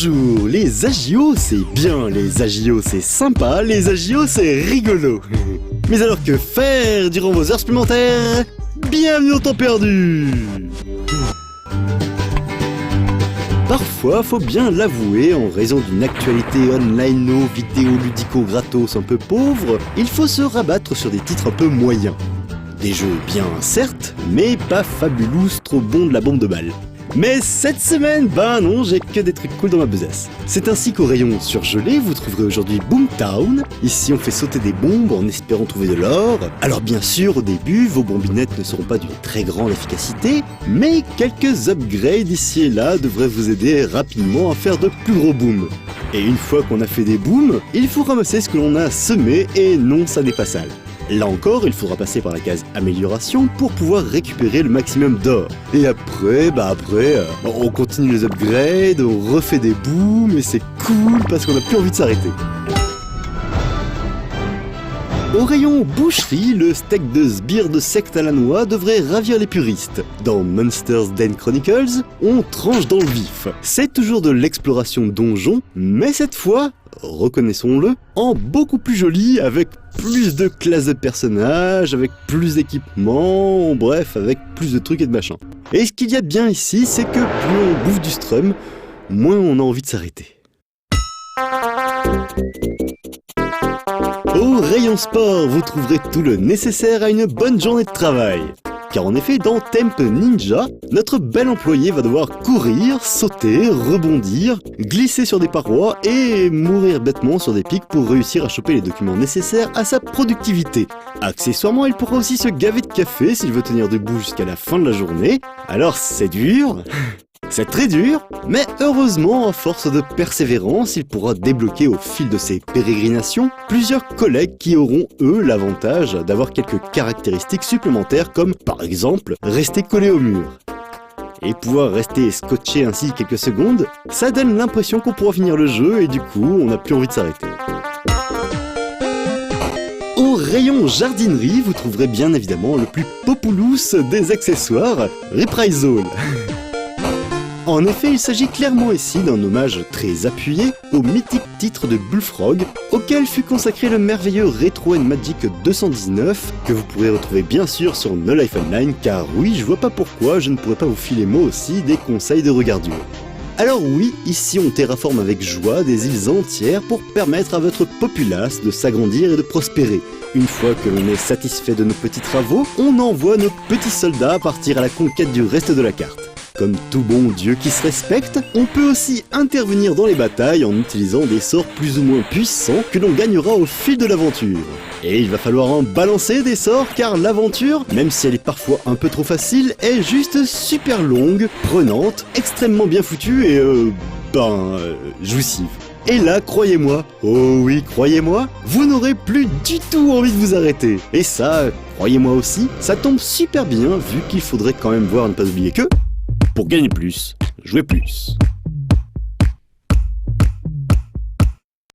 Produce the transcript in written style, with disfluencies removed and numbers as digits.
Bonjour, les agios c'est bien, les agios c'est sympa, les agios c'est rigolo. Mais alors que faire durant vos heures supplémentaires? Bienvenue au temps perdu. Parfois, faut bien l'avouer, en raison d'une actualité online vidéo ludico gratos un peu pauvre, il faut se rabattre sur des titres un peu moyens. Des jeux bien certes, mais pas fabulous, trop bons de la bombe de balle. Mais cette semaine, ben non, j'ai que des trucs cool dans ma besace. C'est ainsi qu'au rayon surgelé, vous trouverez aujourd'hui Boomtown. Ici, on fait sauter des bombes en espérant trouver de l'or. Alors bien sûr, au début, vos bombinettes ne seront pas d'une très grande efficacité, mais quelques upgrades ici et là devraient vous aider rapidement à faire de plus gros booms. Et une fois qu'on a fait des booms, il faut ramasser ce que l'on a semé et non, ça n'est pas sale. Là encore, il faudra passer par la case amélioration pour pouvoir récupérer le maximum d'or. Et après, on continue les upgrades, on refait des booms et c'est cool parce qu'on n'a plus envie de s'arrêter. Au rayon boucherie, le steak de sbire de secte à la noix devrait ravir les puristes. Dans Monsters Den Chronicles, on tranche dans le vif. C'est toujours de l'exploration donjon, mais cette fois, reconnaissons-le, en beaucoup plus joli, avec plus de classes de personnages, avec plus d'équipements, bref, avec plus de trucs et de machins. Et ce qu'il y a de bien ici, c'est que plus on bouffe du strum, moins on a envie de s'arrêter. Au rayon sport, vous trouverez tout le nécessaire à une bonne journée de travail. Car en effet, dans Temp Ninja, notre bel employé va devoir courir, sauter, rebondir, glisser sur des parois et mourir bêtement sur des pics pour réussir à choper les documents nécessaires à sa productivité. Accessoirement, il pourra aussi se gaver de café s'il veut tenir debout jusqu'à la fin de la journée. Alors c'est dur, c'est très dur, mais heureusement, à force de persévérance, il pourra débloquer au fil de ses pérégrinations plusieurs collègues qui auront, eux, l'avantage d'avoir quelques caractéristiques supplémentaires comme, par exemple, rester collé au mur. Et pouvoir rester scotché ainsi quelques secondes, ça donne l'impression qu'on pourra finir le jeu et du coup, on n'a plus envie de s'arrêter. Au rayon jardinerie, vous trouverez bien évidemment le plus populous des accessoires, Reprisal. En effet, il s'agit clairement ici d'un hommage très appuyé au mythique titre de Bullfrog, auquel fut consacré le merveilleux Retro & Magic 219, que vous pourrez retrouver bien sûr sur No Life Online, car oui, je vois pas pourquoi je ne pourrais pas vous filer moi aussi des conseils de regardure. Alors oui, ici on terraforme avec joie des îles entières pour permettre à votre populace de s'agrandir et de prospérer. Une fois que l'on est satisfait de nos petits travaux, on envoie nos petits soldats partir à la conquête du reste de la carte. Comme tout bon dieu qui se respecte, on peut aussi intervenir dans les batailles en utilisant des sorts plus ou moins puissants que l'on gagnera au fil de l'aventure. Et il va falloir en balancer des sorts car l'aventure, même si elle est parfois un peu trop facile, est juste super longue, prenante, extrêmement bien foutue et jouissive. Et là, croyez-moi, oh oui, croyez-moi, vous n'aurez plus du tout envie de vous arrêter. Et ça, croyez-moi aussi, ça tombe super bien vu qu'il faudrait quand même voir ne pas oublier que... Pour gagner plus, jouez plus.